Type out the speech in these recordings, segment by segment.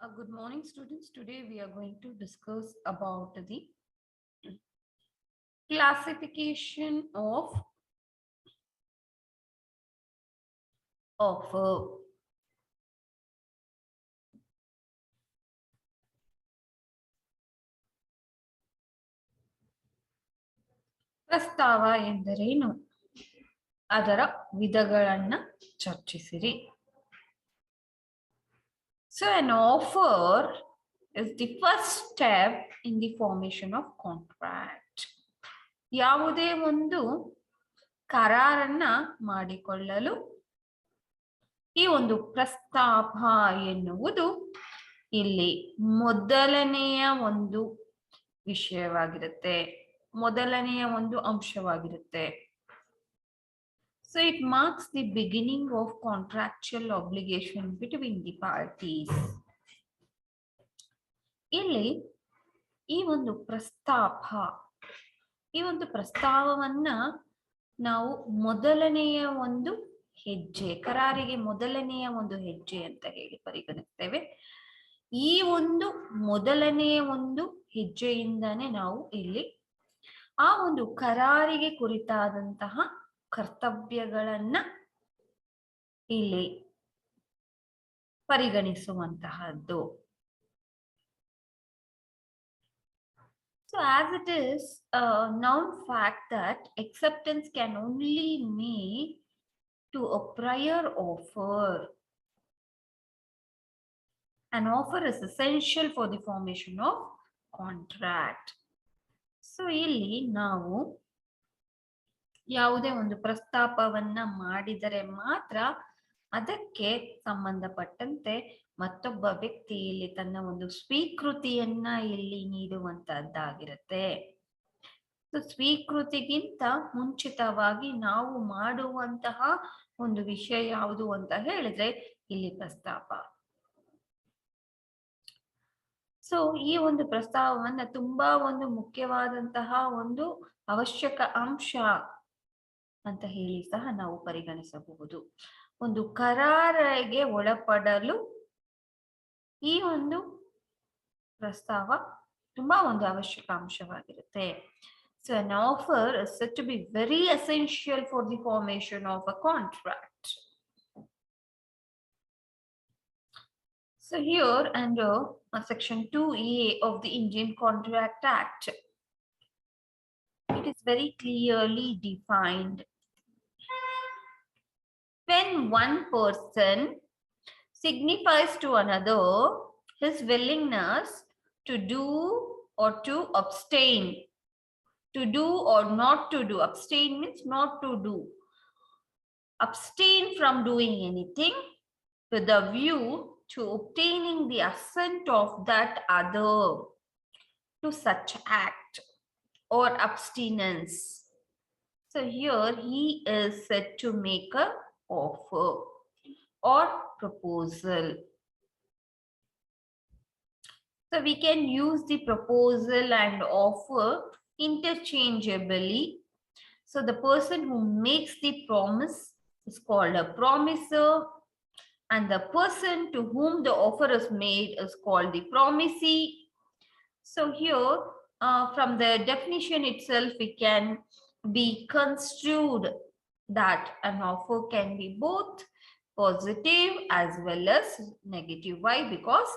Good morning, students. Today we are going to discuss about the classification of ಪ್ರಸ್ತಾವ ಎಂದರೇನು, ಅದರ ವಿಧಗಳನ್ನ ಚರ್ಚಿಸಿರಿ. So an offer is the first step in the formation of contract. ಯಾವುದೇ ಒಂದು ಕರಾರನ್ನ ಮಾಡಿಕೊಳ್ಳಲು ಈ ಒಂದು ಪ್ರಸ್ತಾಪ ಎನ್ನುವುದು ಇಲ್ಲಿ ಮೊದಲನೆಯ ಒಂದು ವಿಷಯವಾಗಿರುತ್ತೆ, ಮೊದಲನೆಯ ಒಂದು ಅಂಶವಾಗಿರುತ್ತೆ. So it marks the beginning of contractual obligation between the parties. ಇಲ್ಲಿ ಈ ಒಂದು ಪ್ರಸ್ತಾವವನ್ನ ನಾವು ಮೊದಲನೆಯ ಒಂದು ಹೆಜ್ಜೆ, ಕರಾರಿಗೆ ಮೊದಲನೆಯ ಒಂದು ಹೆಜ್ಜೆ ಅಂತ ಹೇಳಿ ಪರಿಗಣಿಸ್ತೇವೆ. ಈ ಒಂದು ಮೊದಲನೆಯ ಒಂದು ಹೆಜ್ಜೆಯಿಂದಾನೇ ನಾವು ಇಲ್ಲಿ ಆ ಒಂದು ಕರಾರಿಗೆ ಕುರಿತಾದಂತಹ ಕರ್ತವ್ಯಗಳನ್ನ ಇಲ್ಲಿ ಪರಿಗಣಿಸುವಂತಹದ್ದು. So as it is a known fact that acceptance can only mean to a prior offer. An offer is essential for the formation of contract. So ಇಲ್ಲಿ ನಾವು ಯಾವುದೇ ಒಂದು ಪ್ರಸ್ತಾಪವನ್ನ ಮಾಡಿದರೆ ಮಾತ್ರ ಅದಕ್ಕೆ ಸಂಬಂಧಪಟ್ಟಂತೆ ಮತ್ತೊಬ್ಬ ವ್ಯಕ್ತಿ ಇಲ್ಲಿ ತನ್ನ ಒಂದು ಸ್ವೀಕೃತಿಯನ್ನ ಇಲ್ಲಿ ನೀಡುವಂತಹದ್ದಾಗಿರುತ್ತೆ. ಸ್ವೀಕೃತಿಗಿಂತ ಮುಂಚಿತವಾಗಿ ನಾವು ಮಾಡುವಂತಹ ಒಂದು ವಿಷಯ ಯಾವುದು ಅಂತ ಹೇಳಿದ್ರೆ ಇಲ್ಲಿ ಪ್ರಸ್ತಾಪ. ಸೊ ಈ ಒಂದು ಪ್ರಸ್ತಾವವನ್ನ ತುಂಬಾ ಒಂದು ಮುಖ್ಯವಾದಂತಹ ಒಂದು ಅವಶ್ಯಕ ಅಂಶ ಅಂತ ಹೇಳಿ ಸಹ ನಾವು ಪರಿಗಣಿಸಬಹುದು. ಒಂದು ಕರಾರಿಗೆ ಒಳಪಡಲು ಈ ಒಂದು ಪ್ರಸ್ತಾವ ತುಂಬಾ ಒಂದು ಅವಶ್ಯಕ ಅಂಶವಾಗಿರುತ್ತೆ. So an offer is said to be very essential for the formation of a contract. So here under section 2A of the Indian Contract Act, it is very clearly defined. When one person signifies to another his willingness to do or to abstain, to do or not to do. Abstain means not to do. Abstain from doing anything with a view to obtaining the assent of that other to such act or abstinence. So here he is said to make a offer or proposal. So we can use the proposal and offer interchangeably. So the person who makes the promise is called a promiser, and the person to whom the offer is made is called the promisee. So here from the definition itself we can be construed that an offer can be both positive as well as negative. Why? Because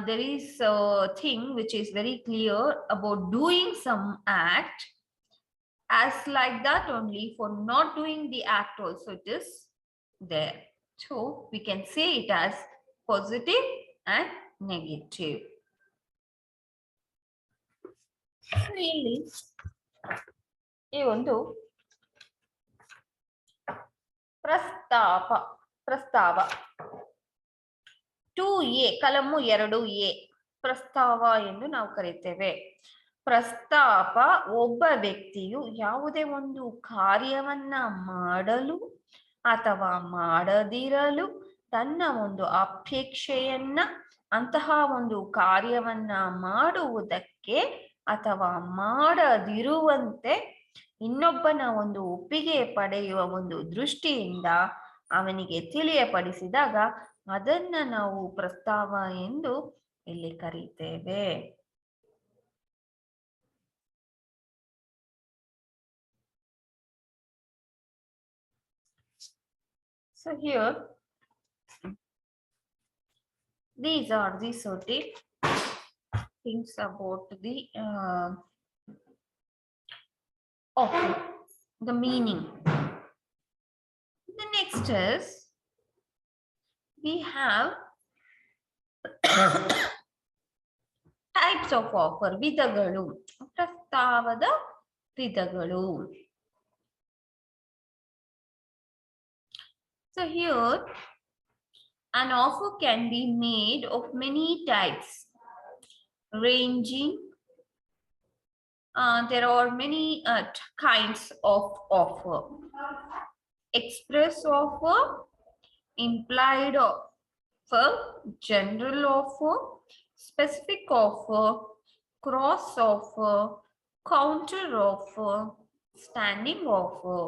there is a thing which is very clear about doing some act, as like that only for not doing the act also it is there. So we can say it as positive and negative. ಇಲ್ಲಿ ಈ ಒಂದು ಪ್ರಸ್ತಾವ 2A ಕಲಮು 2A ಪ್ರಸ್ತಾವ ಎಂದು ನಾವು ಕರೀತೇವೆ. ಪ್ರಸ್ತಾಪ ಒಬ್ಬ ವ್ಯಕ್ತಿಯು ಯಾವುದೇ ಒಂದು ಕಾರ್ಯವನ್ನ ಮಾಡಲು ಅಥವಾ ಮಾಡದಿರಲು ತನ್ನ ಒಂದು ಅಪೇಕ್ಷೆಯನ್ನ ಅಂತಹ ಒಂದು ಕಾರ್ಯವನ್ನ ಮಾಡುವುದಕ್ಕೆ ಅಥವಾ ಮಾಡದಿರುವಂತೆ ಇನ್ನೊಬ್ಬನ ಒಂದು ಒಪ್ಪಿಗೆ ಪಡೆಯುವ ಒಂದು ದೃಷ್ಟಿಯಿಂದ ಅವನಿಗೆ ತಿಳಿಯಪಡಿಸಿದಾಗ ಅದನ್ನ ನಾವು ಪ್ರಸ್ತಾವ ಎಂದು ಇಲ್ಲಿ ಕರೀತೇವೆ. So here, these are the certain things about the offer, the meaning. The next is we have types of offer, ವಿಧಗಳು, ಪ್ರಸ್ತಾವದ ವಿಧಗಳು. So here an offer can be made of many types, ranging there are many kinds of offer: express offer, implied offer, general offer, specific offer, cross offer, counter offer, standing offer.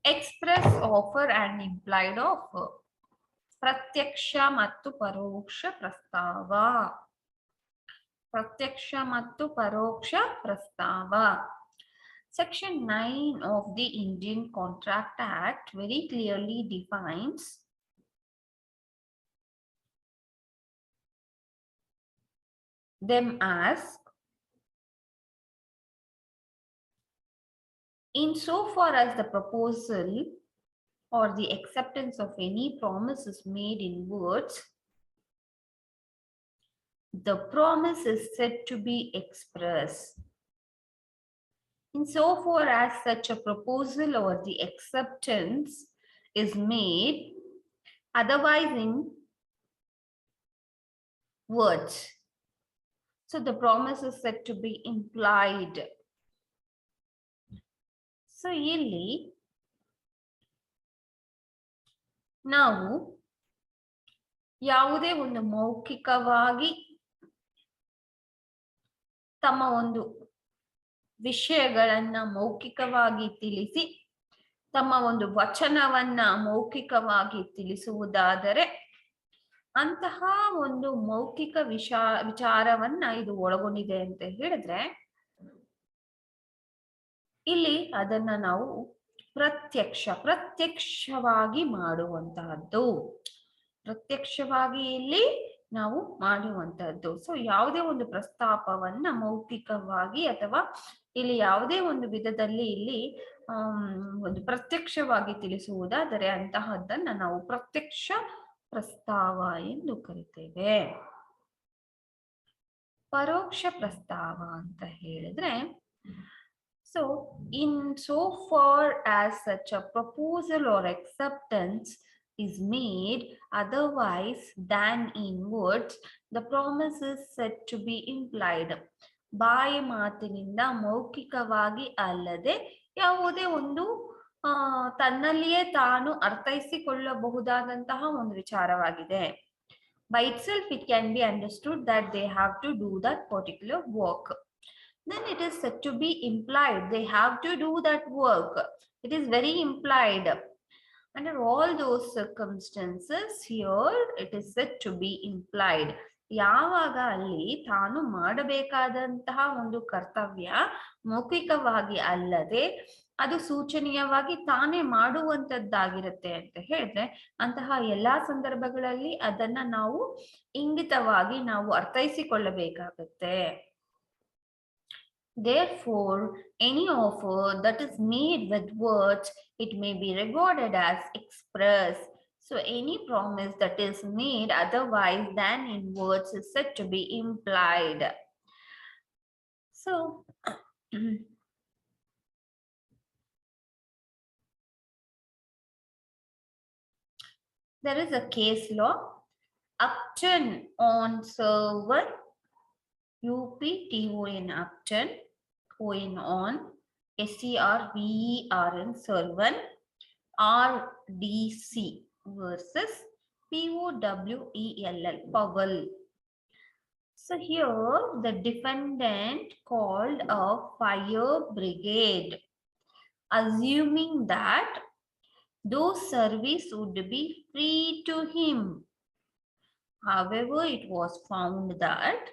Express offer and implied offer. ಪ್ರತ್ಯಕ್ಷ ಮತ್ತು ಪರೋಕ್ಷ ಪ್ರಸ್ತಾವ. ಪ್ರತ್ಯಕ್ಷ ಮತ್ತು ಪರೋಕ್ಷ ಪ್ರಸ್ತಾವ. Section 9 of the Indian Contract Act very clearly defines them as insofar as the proposal or the acceptance of any promise is made in words, the promise is said to be express. Insofar as such a proposal or the acceptance is made otherwise in words, so the promise is said to be implied. So ಇಲ್ಲಿ ನಾವು ಯಾವುದೇ ಒಂದು ಮೌಖಿಕವಾಗಿ ತಮ್ಮ ಒಂದು ವಿಷಯಗಳನ್ನ ಮೌಖಿಕವಾಗಿ ತಿಳಿಸಿ ತಮ್ಮ ಒಂದು ವಚನವನ್ನ ಮೌಖಿಕವಾಗಿ ತಿಳಿಸುವುದಾದರೆ ಅಂತಹ ಒಂದು ಮೌಖಿಕ ವಿಚಾರವನ್ನ ಇದು ಒಳಗೊಂಡಿದೆ ಅಂತ ಹೇಳಿದ್ರೆ ಇಲ್ಲಿ ಅದನ್ನ ನಾವು ಪ್ರತ್ಯಕ್ಷವಾಗಿ ಮಾಡುವಂತಹದ್ದು. ಪ್ರತ್ಯಕ್ಷವಾಗಿ ಇಲ್ಲಿ ನಾವು ಮಾಡುವಂತಹದ್ದು. ಸೊ ಯಾವುದೇ ಒಂದು ಪ್ರಸ್ತಾಪವನ್ನ ಮೌಖಿಕವಾಗಿ ಅಥವಾ ಇಲ್ಲಿ ಯಾವುದೇ ಒಂದು ವಿಧದಲ್ಲಿ ಇಲ್ಲಿ ಒಂದು ಪ್ರತ್ಯಕ್ಷವಾಗಿ ತಿಳಿಸುವುದಾದರೆ ಅಂತಹದ್ದನ್ನ ನಾವು ಪ್ರತ್ಯಕ್ಷ ಪ್ರಸ್ತಾವ ಎಂದು ಕರಿತೇವೆ. ಪರೋಕ್ಷ ಪ್ರಸ್ತಾವ ಅಂತ ಹೇಳಿದ್ರೆ, so insofar as such a proposal or acceptance is made otherwise than in words, the promise is said to be implied. ಬಾಯಿ ಮಾತಿನಿಂದ ಮೌಖಿಕವಾಗಿ ಅಲ್ಲದೆ ಯಾವುದೇ ಒಂದು ತನ್ನಲ್ಲಿಯೇ ತಾನು ಅರ್ಥೈಸಿಕೊಳ್ಳಬಹುದಾದಂತಹ ಒಂದು ವಿಚಾರವಾಗಿದೆ. By itself it can be understood that they have to do that particular work. Then it is said to be implied. They have to do that work. It is very implied. Under all those circumstances, here it is said to be implied. ಯಾವಾಗ ಅಲ್ಲಿ ತಾನು ಮಾಡಬೇಕಾದಂತಹ ಒಂದು ಕರ್ತವ್ಯ ಮೌಖಿಕವಾಗಿ ಅಲ್ಲದೆ ಅದು ಸೂಚನೀಯವಾಗಿ ತಾನೇ ಮಾಡುವಂತದ್ದಾಗಿರುತ್ತೆ ಅಂತ ಹೇಳಿದ್ರೆ ಅಂತಹ ಎಲ್ಲಾ ಸಂದರ್ಭಗಳಲ್ಲಿ ಅದನ್ನ ನಾವು ಇಂಗಿತವಾಗಿ ನಾವು ಅರ್ಥೈಸಿಕೊಳ್ಳಬೇಕಾಗುತ್ತೆ. Therefore, any offer that is made with words, it may be regarded as express. So, any promise that is made otherwise than in words is said to be implied. So, there is a case law, Upton on server, UPTON Upton, ON on, SERVERN servant, RDC versus POWELL Powell. So here the defendant called a fire brigade assuming that those service would be free to him. However, it was found that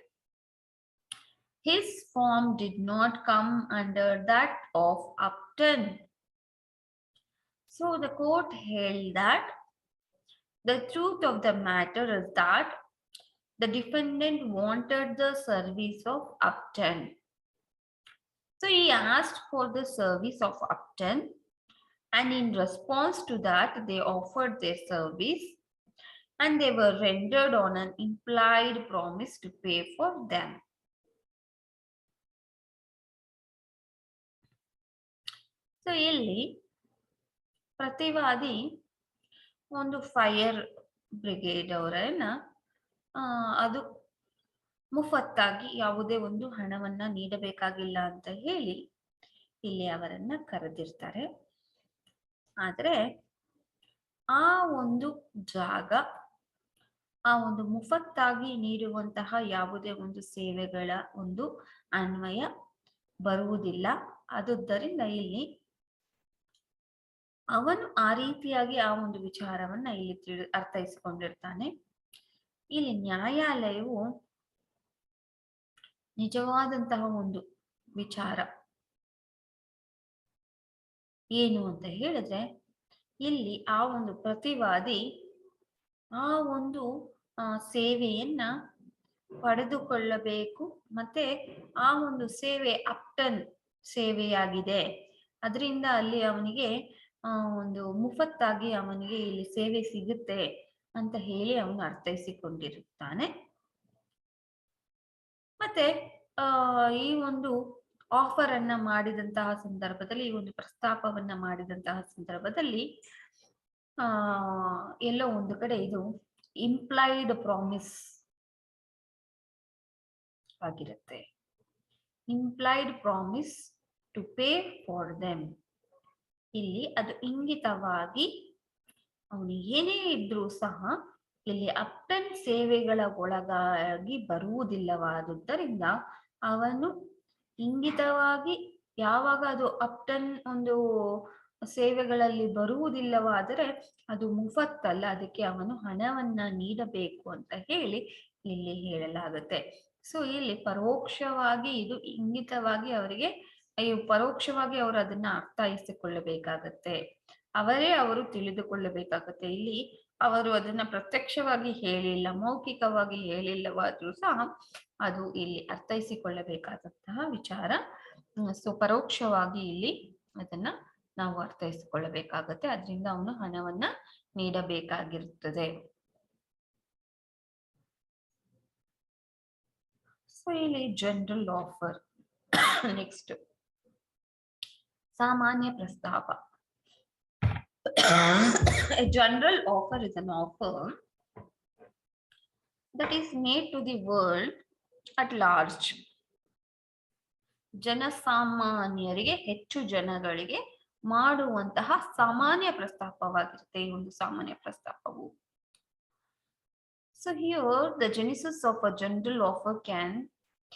his form did not come under that of Upton. So the court held that the truth of the matter is that the defendant wanted the service of Upton. So he asked for the service of Upton, and in response to that, they offered their service and they were rendered on an implied promise to pay for them. So ಇಲ್ಲಿ ಪ್ರತಿವಾದಿ ಒಂದು fire brigade ಅವರನ್ನ ಅದು ಮುಫತ್ತಾಗಿ ಯಾವುದೇ ಒಂದು ಹಣವನ್ನ ನೀಡಬೇಕಾಗಿಲ್ಲ ಅಂತ ಹೇಳಿ ಇಲ್ಲಿ ಅವರನ್ನ ಕರೆದಿರ್ತಾರೆ. ಆದ್ರೆ ಆ ಒಂದು ಜಾಗ ಆ ಒಂದು ಮುಫತ್ತಾಗಿ ನೀಡುವಂತಹ ಯಾವುದೇ ಒಂದು ಸೇವೆಗಳ ಒಂದು ಅನ್ವಯ ಬರುವುದಿಲ್ಲ. ಆದುದರಿಂದ ಇಲ್ಲಿ ಅವನು ಆ ರೀತಿಯಾಗಿ ಆ ಒಂದು ವಿಚಾರವನ್ನ ಇಲ್ಲಿ ಅರ್ಥೈಸಿಕೊಂಡಿರ್ತಾನೆ. ಇಲ್ಲಿ ನ್ಯಾಯಾಲಯವು ನಿಜವಾದಂತಹ ಒಂದು ವಿಚಾರ ಏನು ಅಂತ ಹೇಳಿದ್ರೆ, ಇಲ್ಲಿ ಆ ಒಂದು ಪ್ರತಿವಾದಿ ಆ ಒಂದು ಸೇವೆಯನ್ನ ಪಡೆದುಕೊಳ್ಳಬೇಕು, ಮತ್ತೆ ಆ ಒಂದು ಸೇವೆ ಅಪ್ಟನ್ ಸೇವೆಯಾಗಿದೆ, ಅದರಿಂದ ಅಲ್ಲಿ ಅವನಿಗೆ ಒಂದು ಮುಫತ್ತಾಗಿ ಅವನಿಗೆ ಇಲ್ಲಿ ಸೇವೆ ಸಿಗುತ್ತೆ ಅಂತ ಹೇಳಿ ಅವನು ಅರ್ಥೈಸಿಕೊಂಡಿರುತ್ತಾನೆ. ಮತ್ತೆ ಈ ಒಂದು ಆಫರ್ ಅನ್ನ ಮಾಡಿದಂತಹ ಸಂದರ್ಭದಲ್ಲಿ, ಈ ಒಂದು ಪ್ರಸ್ತಾಪವನ್ನ ಮಾಡಿದಂತಹ ಸಂದರ್ಭದಲ್ಲಿ ಎಲ್ಲೋ ಒಂದು ಕಡೆ ಇದು ಇಂಪ್ಲೈಡ್ ಪ್ರಾಮಿಸ್ ಆಗಿರುತ್ತೆ. Implied promise to pay for them. ಇಲ್ಲಿ ಅದು ಇಂಗಿತವಾಗಿ ಅವನು ಏನೇ ಇದ್ರೂ ಸಹ ಇಲ್ಲಿ ಅಪ್ಟನ್ ಸೇವೆಗಳ ಒಳಗಾಗಿ ಬರುವುದಿಲ್ಲವಾದುದರಿಂದ ಅವನು ಇಂಗಿತವಾಗಿ ಯಾವಾಗ ಅದು ಅಪ್ಟನ್ ಒಂದು ಸೇವೆಗಳಲ್ಲಿ ಬರುವುದಿಲ್ಲವಾದರೆ ಅದು ಮುಫತ್ತಲ್ಲ, ಅದಕ್ಕೆ ಅವನು ಹಣವನ್ನ ನೀಡಬೇಕು ಅಂತ ಹೇಳಿ ಇಲ್ಲಿ ಹೇಳಲಾಗುತ್ತೆ. ಸೊ ಇಲ್ಲಿ ಪರೋಕ್ಷವಾಗಿ ಇದು ಇಂಗಿತವಾಗಿ ಅವರಿಗೆ ಪರೋಕ್ಷವಾಗಿ ಅವರು ಅದನ್ನ ಅರ್ಥೈಸಿಕೊಳ್ಳಬೇಕಾಗತ್ತೆ, ಅವರು ತಿಳಿದುಕೊಳ್ಳಬೇಕಾಗತ್ತೆ. ಇಲ್ಲಿ ಅವರು ಅದನ್ನ ಪ್ರತ್ಯಕ್ಷವಾಗಿ ಹೇಳಿಲ್ಲ, ಮೌಖಿಕವಾಗಿ ಹೇಳಿಲ್ಲವಾದ್ರೂ ಸಹ ಅದು ಇಲ್ಲಿ ಅರ್ಥೈಸಿಕೊಳ್ಳಬೇಕಾದಂತಹ ವಿಚಾರ. ಸೊ ಪರೋಕ್ಷವಾಗಿ ಇಲ್ಲಿ ಅದನ್ನ ನಾವು ಅರ್ಥೈಸಿಕೊಳ್ಳಬೇಕಾಗತ್ತೆ, ಅದರಿಂದ ಅವನು ಹಣವನ್ನ ನೀಡಬೇಕಾಗಿರುತ್ತದೆ. ಸೊ ಇಲ್ಲಿ ಜನರಲ್ ಆಫರ್. ನೆಕ್ಸ್ಟ್ ಸಾಮಾನ್ಯ ಪ್ರಸ್ತಾಪ. A general offer is an offer that is made to the world at large. ಜನಸಾಮಾನ್ಯರಿಗೆ, ಹೆಚ್ಚು ಜನಗಳಿಗೆ ಮಾಡುವಂತಹ ಸಾಮಾನ್ಯ ಪ್ರಸ್ತಾಪವಾಗಿರುತ್ತೆ ಈ ಒಂದು ಸಾಮಾನ್ಯ ಪ್ರಸ್ತಾಪವು. So here the genesis of a general offer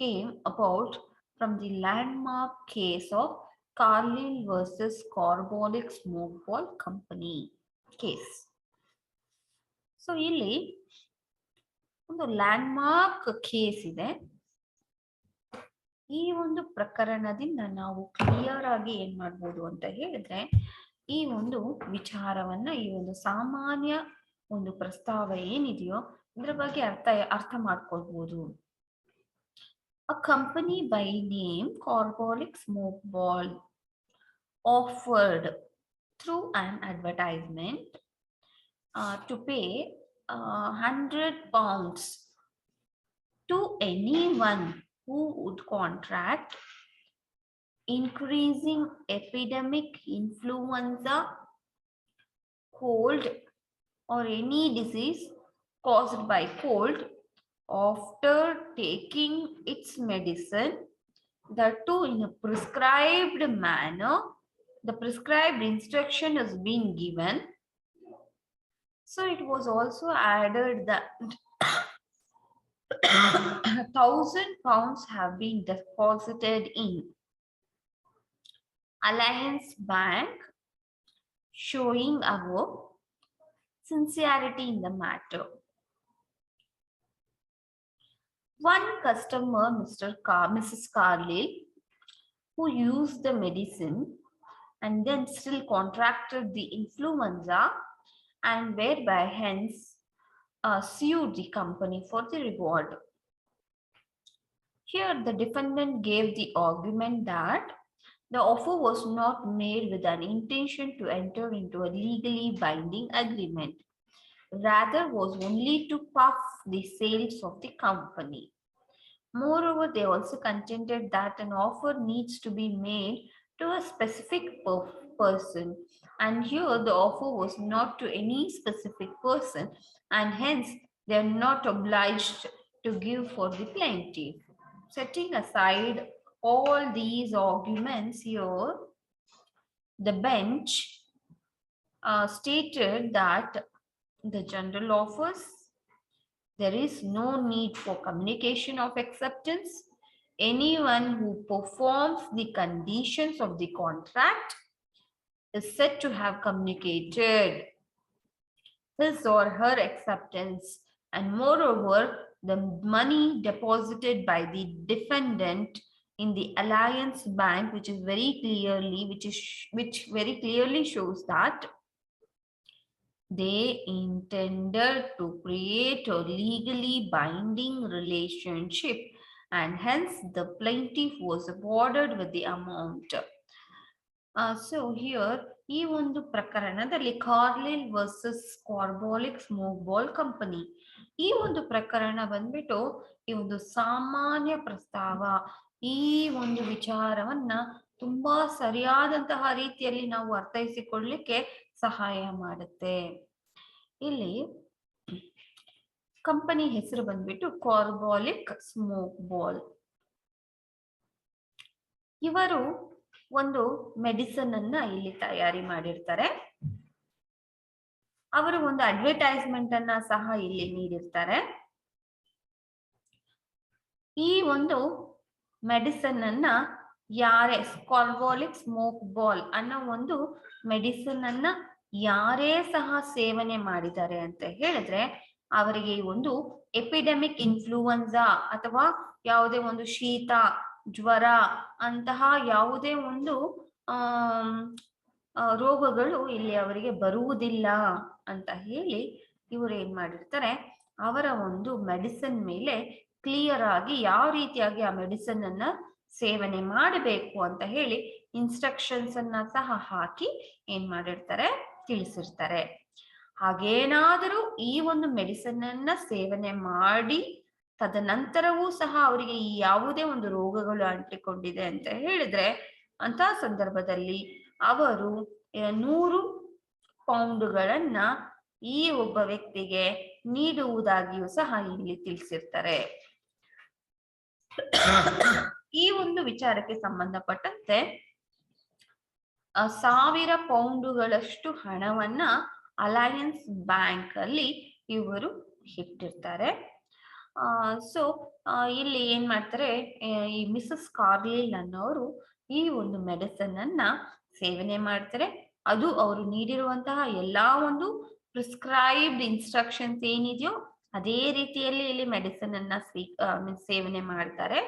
came about from the landmark case of Carlyle versus Carbolic Smoke Ball Company case. So ಇಲ್ಲಿ ಒಂದು ಲ್ಯಾಂಡ್ಮಾರ್ಕ್ ಕೇಸ್ ಇದೆ. ಈ ಒಂದು ಪ್ರಕರಣದಿಂದ ನಾವು ಕ್ಲಿಯರ್ ಆಗಿ ಏನ್ ಮಾಡ್ಬೋದು ಅಂತ ಹೇಳಿದ್ರೆ, ಈ ಒಂದು ವಿಚಾರವನ್ನ, ಈ ಒಂದು ಸಾಮಾನ್ಯ ಒಂದು ಪ್ರಸ್ತಾವ ಏನಿದೆಯೋ ಇದ್ರ ಬಗ್ಗೆ ಅರ್ಥ ಮಾಡ್ಕೊಳ್ಬಹುದು. A company by name Carbolic Smoke Ball offered through an advertisement to pay £100 to anyone who would contract increasing epidemic influenza, cold, or any disease caused by cold after taking its medicine, that too in a prescribed manner. The prescribed instruction has been given. So it was also added that £1,000 have been deposited in, Alliance Bank, showing our sincerity in the matter. One customer, Mrs. Carlyle, who used the medicine and then still contracted the influenza and whereby hence sued the company for the reward. Here, the defendant gave the argument that the offer was not made with an intention to enter into a legally binding agreement, rather was only to puff the sales of the company. Moreover, they also contended that an offer needs to be made to a specific person, and here the offer was not to any specific person, and hence they are not obliged to give for the plaintiff. Setting aside all these arguments here, the bench stated that the general offers, there is no need for communication of acceptance. Anyone who performs the conditions of the contract is said to have communicated his or her acceptance, and moreover, the money deposited by the defendant in the Alliance Bank, which very clearly shows that they intended to create a legally binding relationship, and hence the plaintiff was awarded with the amount. So here ಈ ಒಂದು ಪ್ರಕರಣದಲ್ಲಿ Carlill versus carbolic smoke ball company, ಈ ಒಂದು ಪ್ರಕರಣ ಬಂದ್ಬಿಟ್ಟು ಈ ಒಂದು ಸಾಮಾನ್ಯ ಪ್ರಸ್ತಾವ, ಈ ಒಂದು ವಿಚಾರವನ್ನ ತುಂಬಾ ಸರಿಯಾದಂತಹ ರೀತಿಯಲ್ಲಿ ನಾವು ಅರ್ಥೈಸಿಕೊಳ್ಳಲಿಕ್ಕೆ ಸಹಾಯ ಮಾಡುತ್ತೆ. ಇಲ್ಲಿ ಕಂಪನಿ ಹೆಸರು ಬಂದ್ಬಿಟ್ಟು ಕಾರ್ಬೋಲಿಕ್ ಸ್ಮೋಕ್ ಬಾಲ್. ಇವರು ಒಂದು ಮೆಡಿಸಿನ್ ಅನ್ನ ಇಲ್ಲಿ ತಯಾರಿ ಮಾಡಿರ್ತಾರೆ. ಅವರು ಒಂದು ಅಡ್ವರ್ಟೈಸ್ಮೆಂಟ್ ಅನ್ನ ಸಹ ಇಲ್ಲಿ ನೀಡಿರ್ತಾರೆ. ಈ ಒಂದು ಮೆಡಿಸಿನ್ ಅನ್ನ ಯಾರೇ ಕಾರ್ಬೋಲಿಕ್ ಸ್ಮೋಕ್ ಬಾಲ್ ಅನ್ನೋ ಒಂದು ಮೆಡಿಸಿನ್ ಅನ್ನ ಯಾರೇ ಸಹ ಸೇವನೆ ಮಾಡಿದ್ದಾರೆ ಅಂತ ಹೇಳಿದ್ರೆ ಅವರಿಗೆ ಒಂದು ಎಪಿಡೆಮಿಕ್ ಇನ್ಫ್ಲೂಯೆನ್ಸಾ ಅಥವಾ ಯಾವುದೇ ಒಂದು ಶೀತ ಜ್ವರ ಅಂತಹ ಯಾವುದೇ ಒಂದು ರೋಗಗಳು ಇಲ್ಲಿ ಅವರಿಗೆ ಬರುವುದಿಲ್ಲ ಅಂತ ಹೇಳಿ ಇವರು ಏನ್ ಮಾಡಿರ್ತಾರೆ, ಅವರ ಒಂದು ಮೆಡಿಸಿನ್ ಮೇಲೆ ಕ್ಲಿಯರ್ ಆಗಿ ಯಾವ ರೀತಿಯಾಗಿ ಆ ಮೆಡಿಸಿನ್ ಅನ್ನ ಸೇವನೆ ಮಾಡಬೇಕು ಅಂತ ಹೇಳಿ ಇನ್ಸ್ಟ್ರಕ್ಷನ್ಸ್ ಅನ್ನ ಸಹ ಹಾಕಿ ಏನ್ ಮಾಡಿರ್ತಾರೆ, ತಿಳಿಸಿರ್ತಾರೆ. ಹಾಗೇನಾದರೂ ಈ ಒಂದು ಮೆಡಿಸಿನ್ ಅನ್ನ ಸೇವನೆ ಮಾಡಿ ತದನಂತರವೂ ಸಹ ಅವರಿಗೆ ಈ ಯಾವುದೇ ಒಂದು ರೋಗಗಳು ಅಂಟಿಕೊಂಡಿದೆ ಅಂತ ಹೇಳಿದ್ರೆ ಅಂತಹ ಸಂದರ್ಭದಲ್ಲಿ ಅವರು 100 ಪೌಂಡುಗಳನ್ನ ಈ ಒಬ್ಬ ವ್ಯಕ್ತಿಗೆ ನೀಡುವುದಾಗಿಯೂ ಸಹ ಇಲ್ಲಿ ತಿಳಿಸಿರ್ತಾರೆ. ಈ ಒಂದು ವಿಚಾರಕ್ಕೆ ಸಂಬಂಧಪಟ್ಟಂತೆ 1000 ಪೌಂಡುಗಳಷ್ಟು ಹಣವನ್ನ ಅಲಯನ್ಸ್ ಬ್ಯಾಂಕ್ ಅಲ್ಲಿ ಇವರು ಇಟ್ಟಿರ್ತಾರೆ. ಸೊ ಇಲ್ಲಿ ಏನ್ ಮಾಡ್ತಾರೆ, ಈ ಮಿಸಸ್ ಕಾರ್ಲಿಲ್ ಅನ್ನೋರು ಈ ಒಂದು ಮೆಡಿಸಿನ್ ಅನ್ನ ಸೇವನೆ ಮಾಡ್ತಾರೆ. ಅದು ಅವರು ನೀಡಿರುವಂತಹ ಎಲ್ಲಾ ಒಂದು ಪ್ರಿಸ್ಕ್ರೈಬ್ಡ್ ಇನ್ಸ್ಟ್ರಕ್ಷನ್ಸ್ ಏನಿದೆಯೋ ಅದೇ ರೀತಿಯಲ್ಲಿ ಇಲ್ಲಿ ಮೆಡಿಸಿನ್ ಅನ್ನ ಸೇವನೆ ಮಾಡ್ತಾರೆ.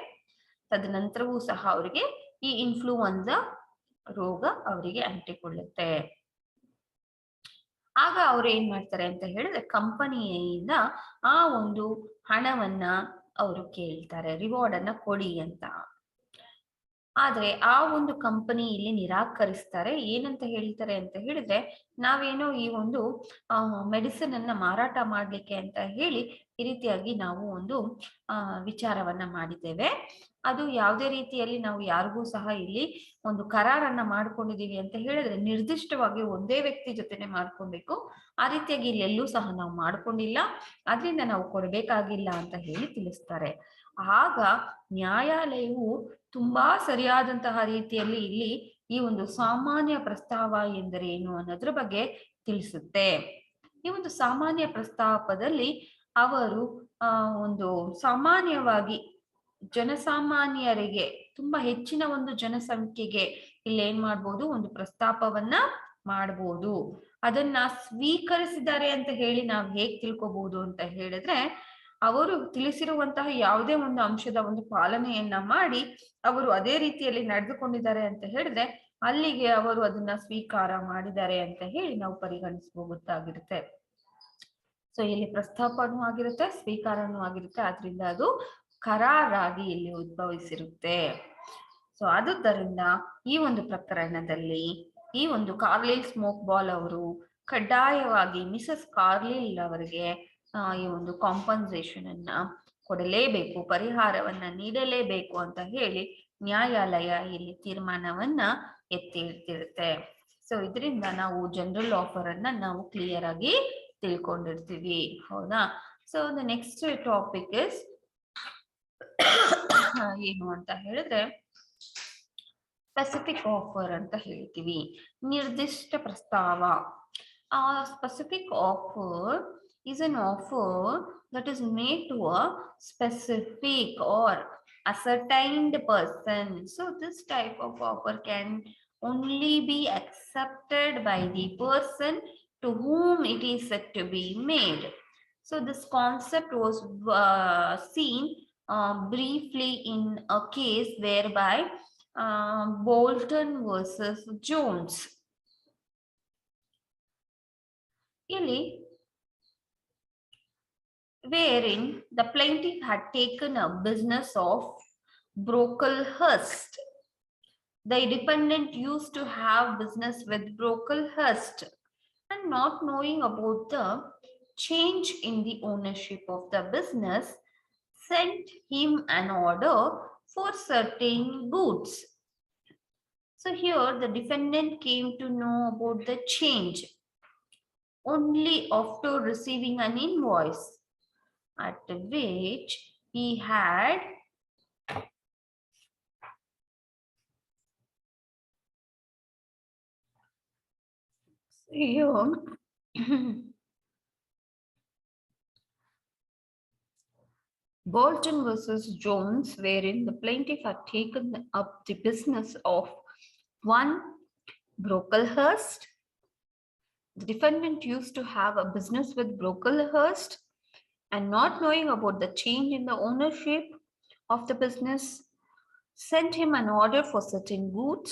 ತದನಂತರವೂ ಸಹ ಅವರಿಗೆ ಈ ಇನ್ಫ್ಲೂಯೆನ್ಸಾ ರೋಗ ಅವರಿಗೆ ಅಂಟಿಕೊಳ್ಳುತ್ತೆ. ಆಗ ಅವ್ರು ಏನ್ ಮಾಡ್ತಾರೆ ಅಂತ ಹೇಳಿದ್ರೆ ಕಂಪನಿಯಿಂದ ಆ ಒಂದು ಹಣವನ್ನ ಅವರು ಕೇಳ್ತಾರೆ, ರಿವಾರ್ಡ್ ಅನ್ನ ಕೊಡಿ ಅಂತ. ಆದ್ರೆ ಆ ಒಂದು ಕಂಪನಿ ಇಲ್ಲಿ ನಿರಾಕರಿಸ್ತಾರೆ. ಏನಂತ ಹೇಳ್ತಾರೆ ಅಂತ ಹೇಳಿದ್ರೆ, ನಾವೇನೋ ಈ ಒಂದು ಮೆಡಿಸಿನ್ ಅನ್ನ ಮಾರಾಟ ಮಾಡ್ಲಿಕ್ಕೆ ಅಂತ ಹೇಳಿ ಈ ರೀತಿಯಾಗಿ ನಾವು ಒಂದು ವಿಚಾರವನ್ನ ಮಾಡಿದ್ದೇವೆ. ಅದು ಯಾವುದೇ ರೀತಿಯಲ್ಲಿ ನಾವು ಯಾರಿಗೂ ಸಹ ಇಲ್ಲಿ ಒಂದು ಕರಾರನ್ನ ಮಾಡ್ಕೊಂಡಿದೀವಿ ಅಂತ ಹೇಳಿದ್ರೆ ನಿರ್ದಿಷ್ಟವಾಗಿ ಒಂದೇ ವ್ಯಕ್ತಿ ಜೊತೆನೆ ಮಾಡ್ಕೊಬೇಕು. ಆ ರೀತಿಯಾಗಿ ಇಲ್ಲಿ ಎಲ್ಲೂ ಸಹ ನಾವು ಮಾಡ್ಕೊಂಡಿಲ್ಲ, ಅದರಿಂದ ನಾವು ಕೊಡ್ಬೇಕಾಗಿಲ್ಲ ಅಂತ ಹೇಳಿ ತಿಳಿಸ್ತಾರೆ. ಆಗ ನ್ಯಾಯಾಲಯವು ತುಂಬಾ ಸರಿಯಾದಂತಹ ರೀತಿಯಲ್ಲಿ ಇಲ್ಲಿ ಈ ಒಂದು ಸಾಮಾನ್ಯ ಪ್ರಸ್ತಾವ ಎಂದರೆ ಏನು ಅನ್ನೋದ್ರ ಬಗ್ಗೆ ತಿಳಿಸುತ್ತೆ. ಈ ಒಂದು ಸಾಮಾನ್ಯ ಪ್ರಸ್ತಾಪದಲ್ಲಿ ಅವರು ಒಂದು ಸಾಮಾನ್ಯವಾಗಿ ಜನಸಾಮಾನ್ಯರಿಗೆ, ತುಂಬಾ ಹೆಚ್ಚಿನ ಒಂದು ಜನಸಂಖ್ಯೆಗೆ ಇಲ್ಲಿ ಏನ್ ಮಾಡ್ಬೋದು, ಒಂದು ಪ್ರಸ್ತಾಪವನ್ನ ಮಾಡ್ಬೋದು. ಅದನ್ನ ಸ್ವೀಕರಿಸಿದ್ದಾರೆ ಅಂತ ಹೇಳಿ ನಾವು ಹೇಗ್ ತಿಳ್ಕೊಬಹುದು ಅಂತ ಹೇಳಿದ್ರೆ, ಅವರು ತಿಳಿಸಿರುವಂತಹ ಯಾವುದೇ ಒಂದು ಅಂಶದ ಒಂದು ಪಾಲನೆಯನ್ನ ಮಾಡಿ ಅವರು ಅದೇ ರೀತಿಯಲ್ಲಿ ನಡೆದುಕೊಂಡಿದ್ದಾರೆ ಅಂತ ಹೇಳಿದ್ರೆ ಅಲ್ಲಿಗೆ ಅವರು ಅದನ್ನ ಸ್ವೀಕಾರ ಮಾಡಿದ್ದಾರೆ ಅಂತ ಹೇಳಿ ನಾವು ಪರಿಗಣಿಸಬಹುದಾಗಿರುತ್ತೆ. ಸೊ ಇಲ್ಲಿ ಪ್ರಸ್ತಾಪನೂ ಆಗಿರುತ್ತೆ, ಸ್ವೀಕಾರನೂ ಆಗಿರುತ್ತೆ. ಆದ್ರಿಂದ ಅದು ಕರಾರಾಗಿ ಇಲ್ಲಿ ಉದ್ಭವಿಸಿರುತ್ತೆ. ಸೊ ಆದುದರಿಂದ ಈ ಒಂದು ಪ್ರಕರಣದಲ್ಲಿ ಈ ಒಂದು ಕಾರ್ಲಿಲ್ ಸ್ಮೋಕ್ ಬಾಲ್ ಅವರು ಕಡ್ಡಾಯವಾಗಿ ಮಿಸಸ್ ಕಾರ್ಲಿಲ್ ಅವರಿಗೆ ಈ ಒಂದು ಕಾಂಪನ್ಸೇಷನ್ ಅನ್ನ ಕೊಡಲೇಬೇಕು, ಪರಿಹಾರವನ್ನ ನೀಡಲೇಬೇಕು ಅಂತ ಹೇಳಿ ನ್ಯಾಯಾಲಯ ಇಲ್ಲಿ ತೀರ್ಮಾನವನ್ನ ಎತ್ತಿ ಇಡ್ತಿರುತ್ತೆ. ಸೊ ಇದರಿಂದ ನಾವು ಜನರಲ್ ಆಫರ್ ಅನ್ನ ನಾವು ಕ್ಲಿಯರ್ ಆಗಿ ತಿಳ್ಕೊಂಡಿರ್ತೀವಿ, ಹೌದಾ. So the next topic is ಏನು ಅಂತ ಹೇಳಿದ್ರೆ ಸ್ಪೆಸಿಫಿಕ್ ಆಫರ್ ಅಂತ ಹೇಳ್ತೀವಿ, ನಿರ್ದಿಷ್ಟ ಪ್ರಸ್ತಾವ. Specific offer is an offer that is made to a specific or ascertained person. So this type of offer can only be accepted by the person to whom it is said to be made. So this concept was seen briefly in a case whereby Bolton versus Jones. Ili wherein the plaintiff had taken a business of Brocklehurst. The defendant used to have business with Brocklehurst and not knowing about the change in the ownership of the business, sent him an order for certain goods. So here the defendant came to know about the change only after receiving an invoice, at which he had Bolton versus Jones, wherein the plaintiff had taken up the business of one Brocklehurst. The defendant used to have a business with Brocklehurst and not knowing about the change in the ownership of the business, sent him an order for certain goods.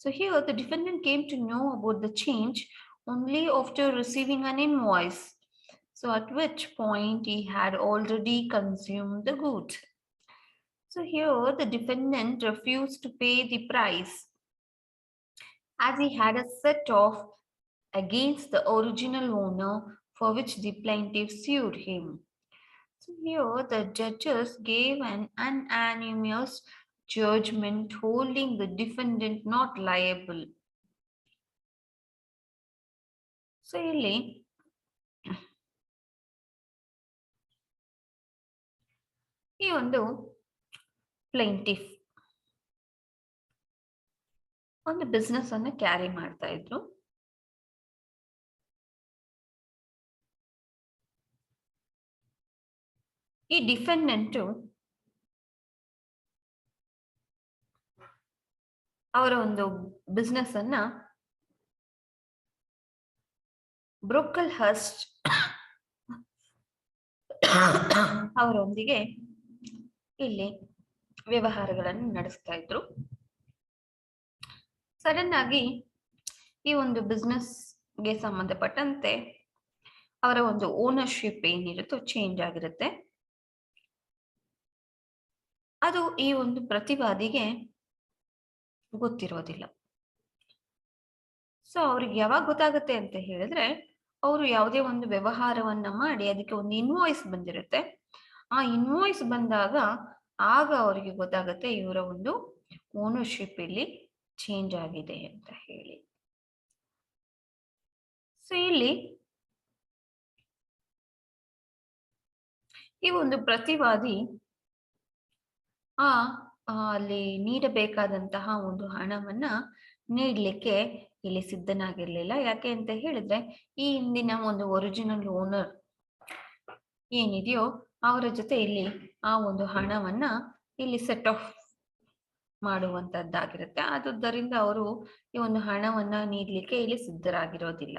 So here the defendant came to know about the change only after receiving an invoice. So at which point he had already consumed the goods. So here the defendant refused to pay the price as he had a set off against the original owner for which the plaintiff sued him. So here the judges gave an unanimous judgment holding the defendant not liable. So ಇಲ್ಲಿ ಈ ಒಂದು plaintiff ಒಂದು business ಅನ್ನು carry ಮಾಡ್ತಾ ಇದ್ರು. ಈ defendant ಅವರ ಒಂದು ಬಿಸ್ನೆಸ್ ಅನ್ನ ಬ್ರೋಕಲ್ಹರ್ಸ್ಟ್ ಅವರೊಂದಿಗೆ ಇಲ್ಲಿ ವ್ಯವಹಾರಗಳನ್ನು ನಡೆಸ್ತಾ ಇದ್ರು. ಸಡನ್ ಆಗಿ ಈ ಒಂದು ಬಿಸ್ನೆಸ್ಗೆ ಸಂಬಂಧಪಟ್ಟಂತೆ ಅವರ ಒಂದು ಓನರ್ಶಿಪ್ ಏನಿರುತ್ತೋ ಚೇಂಜ್ ಆಗಿರುತ್ತೆ. ಅದು ಈ ಒಂದು ಪ್ರತಿವಾದಿಗೆ ಗೊತ್ತಿರೋದಿಲ್ಲ. ಸೊ ಅವ್ರಿಗೆ ಯಾವಾಗ ಗೊತ್ತಾಗುತ್ತೆ ಅಂತ ಹೇಳಿದ್ರೆ, ಅವರು ಯಾವುದೇ ಒಂದು ವ್ಯವಹಾರವನ್ನ ಮಾಡಿ ಅದಕ್ಕೆ ಒಂದು ಇನ್ವಾಯ್ಸ್ ಬಂದಿರುತ್ತೆ. ಆ ಇನ್ವಾಯ್ಸ್ ಬಂದಾಗ ಆಗ ಅವರಿಗೆ ಗೊತ್ತಾಗುತ್ತೆ ಇವರ ಒಂದು ಓನರ್ಶಿಪ್ ಇಲ್ಲಿ ಚೇಂಜ್ ಆಗಿದೆ ಅಂತ ಹೇಳಿ. ಸೊ ಇಲ್ಲಿ ಈ ಒಂದು ಪ್ರತಿವಾದಿ ಅಲ್ಲಿ ನೀಡಬೇಕಾದಂತಹ ಒಂದು ಹಣವನ್ನ ನೀಡ್ಲಿಕ್ಕೆ ಇಲ್ಲಿ ಸಿದ್ಧನಾಗಿರ್ಲಿಲ್ಲ. ಯಾಕೆ ಅಂತ ಹೇಳಿದ್ರೆ, ಈ ಹಿಂದಿನ ಒಂದು ಒರಿಜಿನಲ್ ಓನರ್ ಏನಿದೆಯೋ ಅವರ ಜೊತೆ ಇಲ್ಲಿ ಆ ಒಂದು ಹಣವನ್ನ ಇಲ್ಲಿ ಸೆಟ್ ಆಫ್ ಮಾಡುವಂತದ್ದಾಗಿರುತ್ತೆ. ಆದುದರಿಂದ ಅವರು ಈ ಒಂದು ಹಣವನ್ನ ನೀಡಲಿಕ್ಕೆ ಇಲ್ಲಿ ಸಿದ್ಧರಾಗಿರೋದಿಲ್ಲ.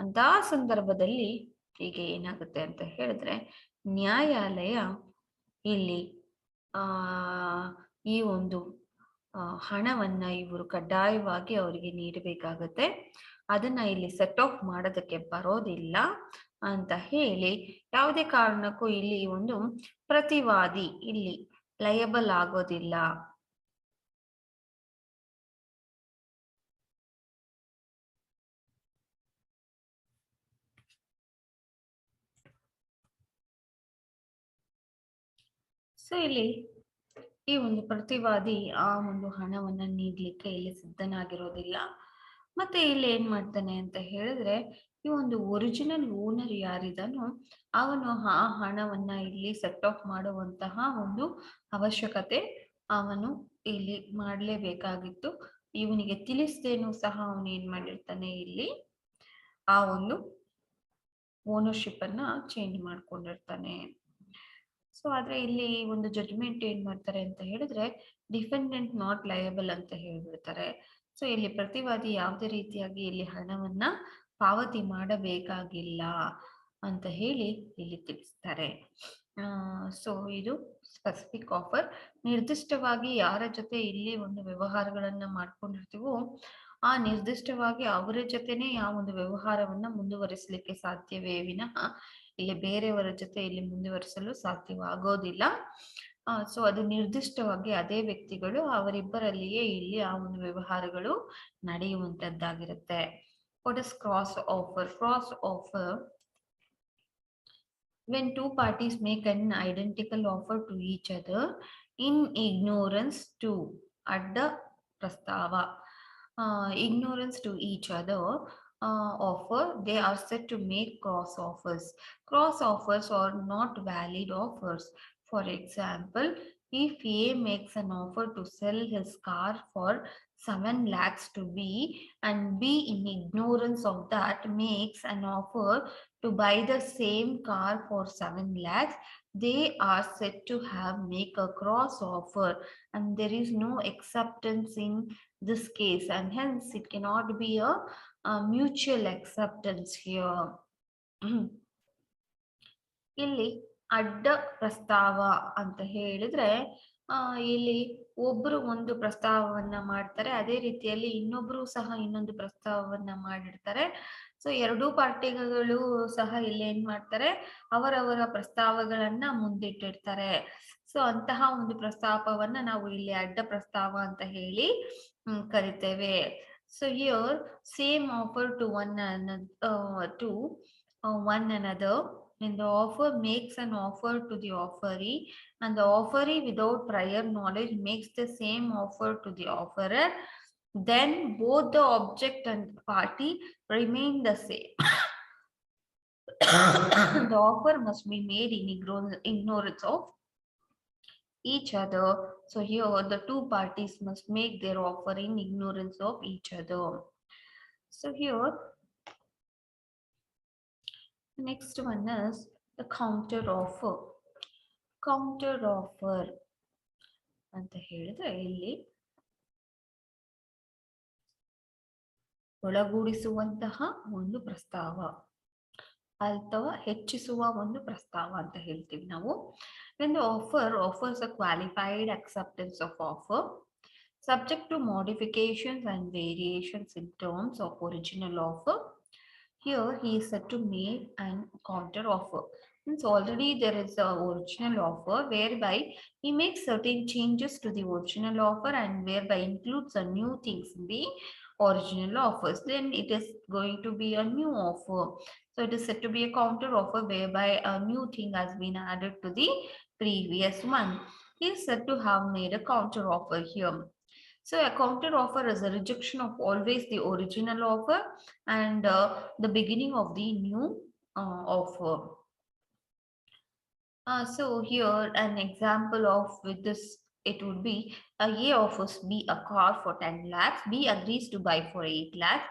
ಅಂತ ಸಂದರ್ಭದಲ್ಲಿ ಈಗ ಏನಾಗುತ್ತೆ ಅಂತ ಹೇಳಿದ್ರೆ, ನ್ಯಾಯಾಲಯ ಇಲ್ಲಿ ಆ ಈ ಒಂದು ಹಣವನ್ನ ಇವರು ಕಡ್ಡಾಯವಾಗಿ ಅವರಿಗೆ ನೀಡಬೇಕಾಗತ್ತೆ. ಅದನ್ನ ಇಲ್ಲಿ ಸೆಟ್ ಆಫ್ ಮಾಡೋದಕ್ಕೆ ಬರೋದಿಲ್ಲ ಅಂತ ಹೇಳಿ, ಯಾವುದೇ ಕಾರಣಕ್ಕೂ ಇಲ್ಲಿ ಒಂದು ಪ್ರತಿವಾದಿ ಇಲ್ಲಿ ಲಯಬಲ್ ಆಗೋದಿಲ್ಲ. ಸೊ ಇಲ್ಲಿ ಈ ಒಂದು ಪ್ರತಿವಾದಿ ಆ ಒಂದು ಹಣವನ್ನ ನೀಡ್ಲಿಕ್ಕೆ ಇಲ್ಲಿ ಸಿದ್ಧನಾಗಿರೋದಿಲ್ಲ. ಮತ್ತೆ ಇಲ್ಲಿ ಏನ್ ಮಾಡ್ತಾನೆ ಅಂತ ಹೇಳಿದ್ರೆ, ಈ ಒಂದು ಒರಿಜಿನಲ್ ಓನರ್ ಯಾರಿದಾನೋ ಅವನು ಆ ಹಣವನ್ನ ಇಲ್ಲಿ ಸೆಟ್ ಆಫ್ ಮಾಡುವಂತಹ ಒಂದು ಅವಶ್ಯಕತೆ ಅವನು ಇಲ್ಲಿ ಮಾಡ್ಲೇಬೇಕಾಗಿತ್ತು. ಇವನಿಗೆ ತಿಳಿಸ್ದೇನು ಸಹ ಅವನು ಏನ್ ಮಾಡಿರ್ತಾನೆ, ಇಲ್ಲಿ ಆ ಒಂದು ಓನರ್ಶಿಪ್ ಅನ್ನ ಚೇಂಜ್ ಮಾಡ್ಕೊಂಡಿರ್ತಾನೆ. ಸೊ ಆದ್ರೆ ಇಲ್ಲಿ ಒಂದು ಜಡ್ಜ್ಮೆಂಟ್ ಏನ್ ಮಾಡ್ತಾರೆ ಅಂತ ಹೇಳಿದ್ರೆ, ಡಿಫೆಂಡೆಂಟ್ ನಾಟ್ ಲಯಬಲ್ ಅಂತ ಹೇಳ್ಬಿಡ್ತಾರೆ. ಸೊ ಇಲ್ಲಿ ಪ್ರತಿವಾದಿ ಯಾವುದೇ ರೀತಿಯಾಗಿ ಇಲ್ಲಿ ಹಣವನ್ನ ಪಾವತಿ ಮಾಡಬೇಕಾಗಿಲ್ಲ ಅಂತ ಹೇಳಿ ಇಲ್ಲಿ ತಿಳಿಸ್ತಾರೆ. ಸೊ ಇದು ಸ್ಪೆಸಿಫಿಕ್ ಆಫರ್. ನಿರ್ದಿಷ್ಟವಾಗಿ ಯಾರ ಜೊತೆ ಇಲ್ಲಿ ಒಂದು ವ್ಯವಹಾರಗಳನ್ನ ಮಾಡ್ಕೊಂಡಿರ್ತೀವೋ ಆ ನಿರ್ದಿಷ್ಟವಾಗಿ ಅವರ ಜೊತೆನೆ ಆ ಒಂದು ವ್ಯವಹಾರವನ್ನ ಮುಂದುವರಿಸಲಿಕ್ಕೆ ಸಾಧ್ಯವೇ ವಿನಃ ಇಲ್ಲಿ ಬೇರೆಯವರ ಜೊತೆ ಇಲ್ಲಿ ಮುಂದುವರಿಸಲು ಸಾಧ್ಯವಾಗೋದಿಲ್ಲ. ಸೊ ಅದು ನಿರ್ದಿಷ್ಟವಾಗಿ ಅದೇ ವ್ಯಕ್ತಿಗಳು ಅವರಿಬ್ಬರಲ್ಲಿಯೇ ಇಲ್ಲಿ ಆ ಒಂದು ವ್ಯವಹಾರಗಳು ನಡೆಯುವಂತದ್ದಾಗಿರುತ್ತೆ. What is cross offer? Cross offer, when two parties make an identical offer to each other in ignorance to adda prastava, ignorance to each other offer, they are said to make cross offers. Cross offers are not valid offers. For example, if A makes an offer to sell his car for 7 lakhs to B, and B in ignorance of that makes an offer to buy the same car for 7 lakhs, they are said to have make a cross offer, and there is no acceptance in this case, and hence it cannot be a mutual acceptance here. ಇಲ್ಲಿ ಅಡ್ಡ ಪ್ರಸ್ತಾವ ಅಂತ ಹೇಳಿದ್ರೆ, ಇಲ್ಲಿ ಒಬ್ರು ಒಂದು ಪ್ರಸ್ತಾವವನ್ನ ಮಾಡ್ತಾರೆ, ಅದೇ ರೀತಿಯಲ್ಲಿ ಇನ್ನೊಬ್ರು ಸಹ ಇನ್ನೊಂದು ಪ್ರಸ್ತಾವವನ್ನ ಮಾಡಿರ್ತಾರೆ. ಸೊ ಎರಡೂ ಪಾರ್ಟಿಗಳು ಸಹ ಇಲ್ಲಿ ಏನ್ ಮಾಡ್ತಾರೆ, ಅವರವರ ಪ್ರಸ್ತಾವಗಳನ್ನ ಮುಂದಿಟ್ಟಿರ್ತಾರೆ. ಸೊ ಅಂತಹ ಒಂದು ಪ್ರಸ್ತಾಪವನ್ನ ನಾವು ಇಲ್ಲಿ ಅಡ್ಡ ಪ್ರಸ್ತಾವ ಅಂತ ಹೇಳಿ ಕರಿತೇವೆ. So here same offer to one another, when the offer makes an offer to the offeree and the offeree without prior knowledge makes the same offer to the offerer, then both the object and party remain the same. The offer must be made in ignorance of each other. So here the two parties must make their offer in ignorance of each other. So here next one is the counter offer. Counter offer ಅಂತ ಹೇಳಿದ್ರೆ, ಇಲ್ಲಿ ಒಳಗೂಡಿಸುವಂತಹ ಒಂದು ಪ್ರಸ್ತಾವ ಅಥವಾ ಹೆಚ್ಚಿಸುವ ಒಂದು ಪ್ರಸ್ತಾವ ಅಂತ ಹೇಳ್ತೀವಿ ನಾವು. When the offer offers a qualified acceptance of offer subject to modifications and variations in terms of original offer, here he is said to make an counter offer. Since already there is a original offer whereby he makes certain changes to the original offer and whereby includes a new things in the original offers, then it is going to be a new offer. So it is said to be a counter offer whereby a new thing has been added to the previous one. He is said to have made a counter offer here. So a counter offer is a rejection of always the original offer and the beginning of the new offer. So here an example of with this, it would be A offers B a car for 10 lakhs. B agrees to buy for 8 lakhs.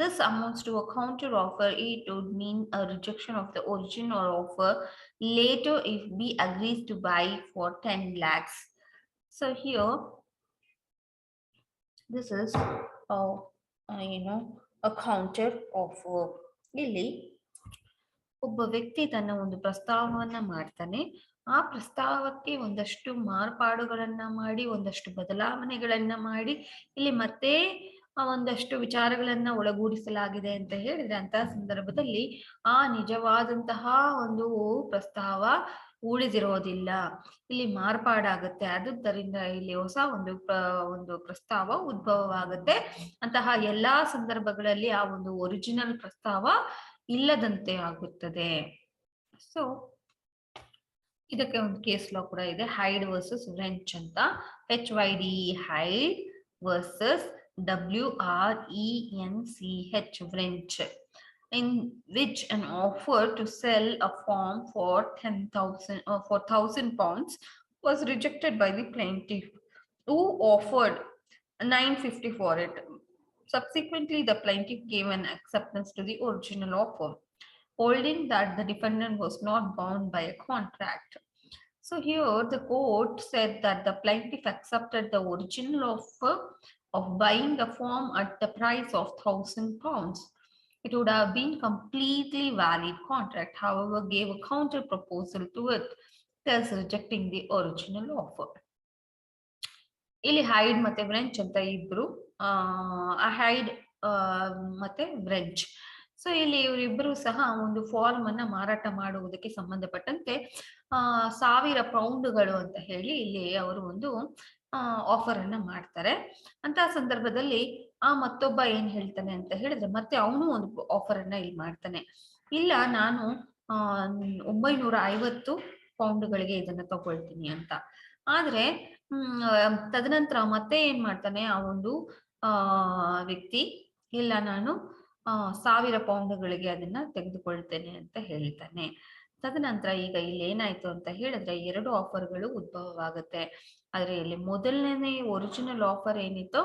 This amounts to a counter offer. It would mean a rejection of the original offer later if B agrees to buy for 10 lakhs. So here this is a counter offer. ಇಲ್ಲಿ ಒಬ್ಬ ವ್ಯಕ್ತಿ ತನ್ನ ಒಂದು ಪ್ರಸ್ತಾವವನ್ನ ಮಾಡ್ತಾನೆ. ಆ ಪ್ರಸ್ತಾವಕ್ಕೆ ಒಂದಷ್ಟು ಮಾರ್ಪಾಡುಗಳನ್ನ ಮಾಡಿ, ಒಂದಷ್ಟು ಬದಲಾವಣೆಗಳನ್ನ ಮಾಡಿ, ಇಲ್ಲಿ ಮತ್ತೆ ಒಂದಷ್ಟು ವಿಚಾರಗಳನ್ನ ಒಳಗೂಡಿಸಲಾಗಿದೆ ಅಂತ ಹೇಳಿದ್ರೆ, ಅಂತಹ ಸಂದರ್ಭದಲ್ಲಿ ಆ ನಿಜವಾದಂತಹ ಒಂದು ಪ್ರಸ್ತಾವ ಉಳಿದಿರೋದಿಲ್ಲ, ಇಲ್ಲಿ ಮಾರ್ಪಾಡಾಗುತ್ತೆ. ಆದುದರಿಂದ ಇಲ್ಲಿ ಹೊಸ ಒಂದು ಪ್ರಸ್ತಾವ ಉದ್ಭವವಾಗುತ್ತೆ. ಅಂತಹ ಎಲ್ಲಾ ಸಂದರ್ಭಗಳಲ್ಲಿ ಆ ಒಂದು ಒರಿಜಿನಲ್ ಪ್ರಸ್ತಾವ ಇಲ್ಲದಂತೆ ಆಗುತ್ತದೆ. ಸೊ ಇದಕ್ಕೆ ಒಂದು ಕೇಸ್ ಲಾ ಕೂಡ ಇದೆ, ಹೈಡ್ ವರ್ಸಸ್ ವ್ರೆಂಚ್ ಅಂತ. HYD, hide versus WRENCH, wrench, in which an offer to sell a farm for 1,000 pounds was rejected by the plaintiff, who offered 950 for it. Subsequently, the plaintiff gave an acceptance to the original offer, holding that the defendant was not bound by a contract. So here the court said that the plaintiff accepted the original offer of buying the farm at the price of 1,000 pounds. It would have been completely valid contract, however, gave a counter proposal to it, thus rejecting the original offer. ಇಲ್ಲಿ hide ಮತ್ತೆ wrench ಅಂತ ಇಬ್ರು, hide ಮತ್ತೆ wrench. So ಇಲ್ಲಿ ಇವರಿಬ್ಬರು ಸಹ ಒಂದು form ಅನ್ನ ಮಾರಾಟ ಮಾಡುವುದಕ್ಕೆ ಸಂಬಂಧಪಟ್ಟಂತೆ 1,000 ಪೌಂಡ್ಗಳು ಅಂತ ಹೇಳಿ ಇಲ್ಲಿ ಅವರು ಒಂದು ಆಫರ್ ಅನ್ನ ಮಾಡ್ತಾರೆ. ಅಂತ ಸಂದರ್ಭದಲ್ಲಿ ಮತ್ತೊಬ್ಬ ಏನ್ ಹೇಳ್ತಾನೆ ಅಂತ ಹೇಳಿದ್ರೆ, ಮತ್ತೆ ಅವನು ಒಂದು ಆಫರ್ ಅನ್ನ ಇಲ್ಲಿ ಮಾಡ್ತಾನೆ, ಇಲ್ಲ ನಾನು 950 ಪೌಂಡ್ಗಳಿಗೆ ಇದನ್ನ ತಗೊಳ್ತೀನಿ ಅಂತ. ಆದ್ರೆ ತದನಂತರ ಮತ್ತೆ ಏನ್ ಮಾಡ್ತಾನೆ ಆ ಒಂದು ವ್ಯಕ್ತಿ, ಇಲ್ಲ ನಾನು 1,000 ಪೌಂಡ್ಗಳಿಗೆ ಅದನ್ನ ತೆಗೆದುಕೊಳ್ತೇನೆ ಅಂತ ಹೇಳ್ತಾನೆ. ತದನಂತರ ಈಗ ಇಲ್ಲಿ ಏನಾಯ್ತು ಅಂತ ಹೇಳಿದ್ರೆ, 2 ಆಫರ್ಗಳು ಉದ್ಭವವಾಗುತ್ತೆ. ಆದ್ರೆ ಇಲ್ಲಿ ಮೊದಲನೇ ಒರಿಜಿನಲ್ ಆಫರ್ ಏನಿತ್ತೋ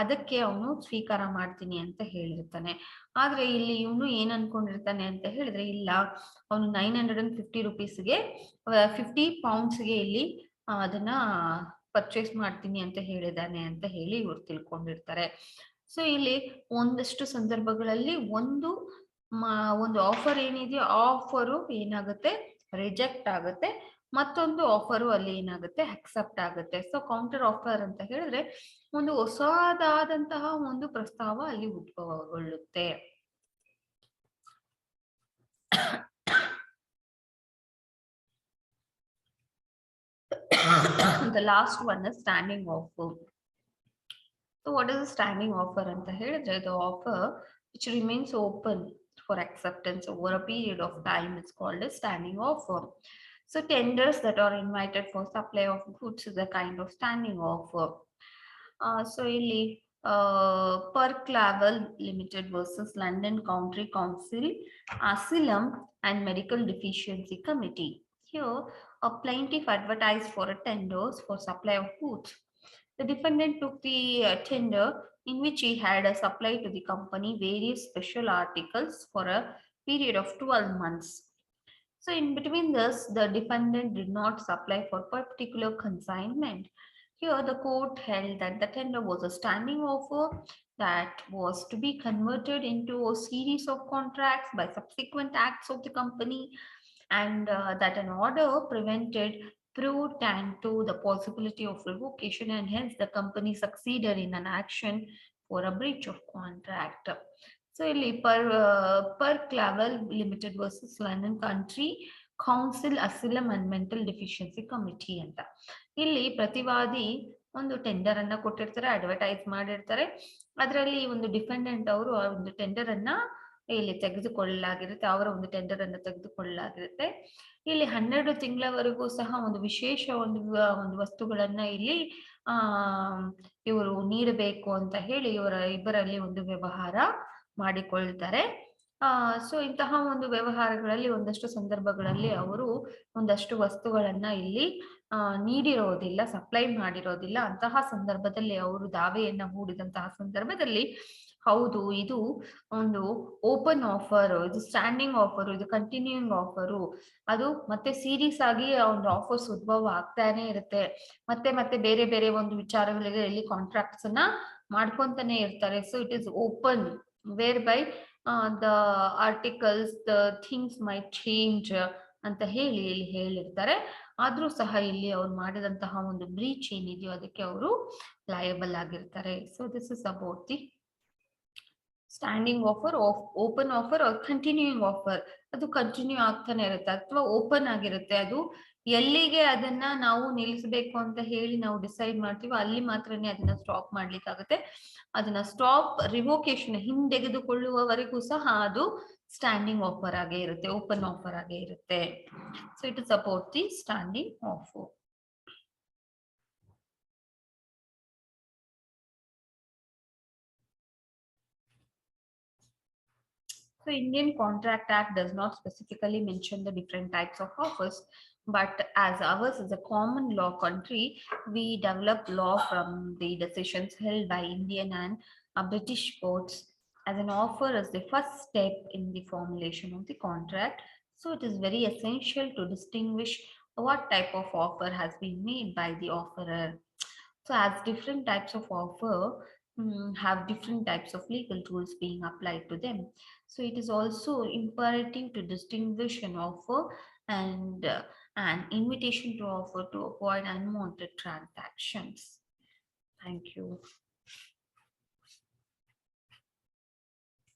ಅದಕ್ಕೆ ಅವನು ಸ್ವೀಕಾರ ಮಾಡ್ತೀನಿ ಅಂತ ಹೇಳಿರ್ತಾನೆ. ಆದ್ರೆ ಇಲ್ಲಿ ಇವನು ಏನ್ ಅನ್ಕೊಂಡಿರ್ತಾನೆ ಅಂತ ಹೇಳಿದ್ರೆ, ಇಲ್ಲ ಅವನು 950 ರುಪೀಸ್ಗೆ 50 ಪೌಂಡ್ಸ್ಗೆ ಇಲ್ಲಿ ಅದನ್ನ ಪರ್ಚೇಸ್ ಮಾಡ್ತೀನಿ ಅಂತ ಹೇಳಿದಾನೆ ಅಂತ ಹೇಳಿ ಇವ್ರು ತಿಳ್ಕೊಂಡಿರ್ತಾರೆ. ಸೊ ಇಲ್ಲಿ ಒಂದಷ್ಟು ಸಂದರ್ಭಗಳಲ್ಲಿ ಒಂದು ಆಫರ್ ಏನಿದೆಯೋ ಆ ಆಫರು ಏನಾಗುತ್ತೆ, ರಿಜೆಕ್ಟ್ ಆಗುತ್ತೆ, ಮತ್ತೊಂದು ಆಫರು ಅಲ್ಲಿ ಏನಾಗುತ್ತೆ, ಅಕ್ಸೆಪ್ಟ್ ಆಗುತ್ತೆ. ಸೊ ಕೌಂಟರ್ ಆಫರ್ ಅಂತ ಹೇಳಿದ್ರೆ ಒಂದು ಹೊಸದಾದಂತಹ ಒಂದು ಪ್ರಸ್ತಾವ ಅಲ್ಲಿ ಉದ್ಭವಗೊಳ್ಳುತ್ತೆ. The last one is standing offer. So what is a standing offer anta helidre, the offer which remains open for acceptance over a period of time is called a standing offer. So tenders that are invited for supply of goods is a kind of standing offer. So illi Perclavel Limited versus London County Council Asylum and Medical Deficiency Committee. Here a plaintiff advertised for a tenders for supply of goods. The defendant took the tender in which he had a supply to the company various special articles for a period of 12 months. So in between this, the defendant did not supply for particular consignment. Here the court held that the tender was a standing offer that was to be converted into a series of contracts by subsequent acts of the company, and that an order prevented pro tanto the possibility of revocation, and hence the company succeeded in an action for a breach of contract. So ಇಲ್ಲಿ Perclavel Limited versus London County Council Asylum and Mental Deficiency Committee ಅಂತ. ಇಲ್ಲಿ ಪ್ರತಿವಾದಿ ಒಂದು tender ಅನ್ನ ಕೊಟ್ಟಿರ್ತಾರೆ, advertise ಮಾಡಿರ್ತಾರೆ. ಅದರಲ್ಲಿ ಒಂದು defendant ಅವರು ಆ ಒಂದು ಟೆಂಡರ್ ಅನ್ನ ಇಲ್ಲಿ ತೆಗೆದುಕೊಳ್ಳಲಾಗಿರುತ್ತೆ, ಅವರ ಒಂದು ಟೆಂಡರ್ ಅನ್ನು ತೆಗೆದುಕೊಳ್ಳಲಾಗಿರುತ್ತೆ. ಇಲ್ಲಿ 12 ತಿಂಗಳವರೆಗೂ ಸಹ ಒಂದು ವಿಶೇಷ ಒಂದು ವಸ್ತುಗಳನ್ನ ಇಲ್ಲಿ ಇವರು ನೀಡಬೇಕು ಅಂತ ಹೇಳಿ ಇಬ್ಬರಲ್ಲಿ ಒಂದು ವ್ಯವಹಾರ ಮಾಡಿಕೊಳ್ತಾರೆ. ಸೊ ಇಂತಹ ಒಂದು ವ್ಯವಹಾರಗಳಲ್ಲಿ ಒಂದಷ್ಟು ಸಂದರ್ಭಗಳಲ್ಲಿ ಅವರು ಒಂದಷ್ಟು ವಸ್ತುಗಳನ್ನ ಇಲ್ಲಿ ನೀಡಿರೋದಿಲ್ಲ, ಸಪ್ಲೈ ಮಾಡಿರೋದಿಲ್ಲ. ಅಂತಹ ಸಂದರ್ಭದಲ್ಲಿ ಅವರು ದಾವೆಯನ್ನ ಹೂಡಿದಂತಹ ಸಂದರ್ಭದಲ್ಲಿ, ಹೌದು ಇದು ಒಂದು ಓಪನ್ ಆಫರ್, ಇದು ಸ್ಟ್ಯಾಂಡಿಂಗ್ ಆಫರ್, ಇದು ಕಂಟಿನ್ಯೂಯಿಂಗ್ ಆಫರು, ಅದು ಮತ್ತೆ ಸೀರೀಸ್ ಆಗಿ ಒಂದು ಆಫರ್ಸ್ ಉದ್ಭವ ಆಗ್ತಾನೆ ಇರುತ್ತೆ, ಮತ್ತೆ ಮತ್ತೆ ಬೇರೆ ಬೇರೆ ಒಂದು ವಿಚಾರಗಳಿಗೆ ಇಲ್ಲಿ ಕಾಂಟ್ರಾಕ್ಟ್ಸ್ ಅನ್ನ ಮಾಡ್ಕೊಂತಾನೆ ಇರ್ತಾರೆ. So it is open whereby the articles the things may change ಅಂತ ಹೇಳಿ ಇಲ್ಲಿ ಹೇಳಿರ್ತಾರೆ. ಆದ್ರೂ ಸಹ ಇಲ್ಲಿ ಅವ್ರು ಮಾಡಿದಂತಹ ಒಂದು ಬ್ರೀಚ್ ಏನಿದೆಯೋ ಅದಕ್ಕೆ ಅವರು ಲಯಬಲ್ ಆಗಿರ್ತಾರೆ. So this is about the standing offer, open offer or continuing offer. ಅದು ಕಂಟಿನ್ಯೂ ಆಗ್ತಾನೆ ಇರುತ್ತೆ ಅಥವಾ ಓಪನ್ ಆಗಿರುತ್ತೆ. ಅದು ಎಲ್ಲಿಗೆ ಅದನ್ನ ನಾವು ನಿಲ್ಲಿಸಬೇಕು ಅಂತ ಹೇಳಿ ನಾವು ಡಿಸೈಡ್ ಮಾಡ್ತೀವೋ ಅಲ್ಲಿ ಮಾತ್ರನೇ ಅದನ್ನ ಸ್ಟಾಪ್ ಮಾಡ್ಲಿಕ್ಕಾಗುತ್ತೆ. ಅದನ್ನ ಸ್ಟಾಪ್ ರಿವೋಕೇಶನ್ ಹಿಂದೆಗೆದುಕೊಳ್ಳುವವರೆಗೂ ಸಹ ಅದು ಸ್ಟ್ಯಾಂಡಿಂಗ್ ಆಫರ್ ಆಗೇ ಇರುತ್ತೆ, ಓಪನ್ ಆಫರ್ ಆಗೇ ಇರುತ್ತೆ. So it is about the standing offer. So Indian Contract Act does not specifically mention the different types of offers, but as ours is a common law country, we develop law from the decisions held by Indian and British courts. As an offer is the first step in the formulation of the contract, so it is very essential to distinguish what type of offer has been made by the offerer. So as different types of offer have different types of legal tools being applied to them. So it is also imperative to distinguish an offer and an invitation to offer to avoid unwanted transactions. Thank you.